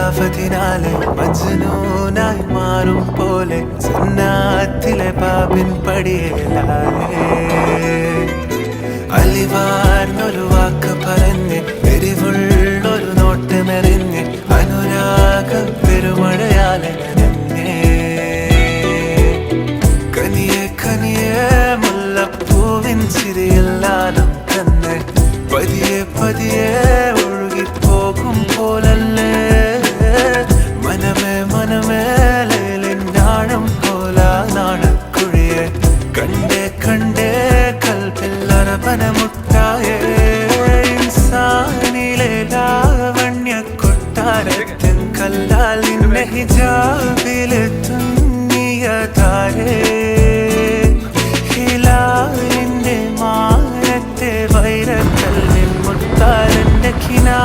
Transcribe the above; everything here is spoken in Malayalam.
നിലാവതിനാലെ മജ്നൂനായി മാറും പോലെ സുന്നാത്തിലെ പാപിൻ പടിയേലാലേ അലിവാർന്നൊരു വാക്ക് പറഞ്ഞ് എരിവുള്ളൊരു നോട്ടമെറിഞ്ഞ് അനുരാഗ പെരുമഴയാലെ നനഞ്ഞേ കനിയെ കനിയെ മുല്ലപ്പൂവിൻ ചിരിയെല്ലാലും തന്നെ പതിയെ പതിയെ ഒഴുകിപ്പോകും പോലല്ലേ മനമേ മനമേ ലേലിനാഴം പോലാ നാണക്കുഴിയെ കണ്ടേ കണ്ടേ കൽപ്പിൽ അറബനമുട്ടായേ ഇൻസാനിലെ ലാവണ്യ കൊട്ടാരത്തിൻ കല്ലാൽ നിന്നെ ഹിജാബിലെ തുന്നിയ താരേ ഹിലാലിന്റെ മാനത്തെ വൈരക്കല്ലിൻ മുത്താലെന്റെ കിനാ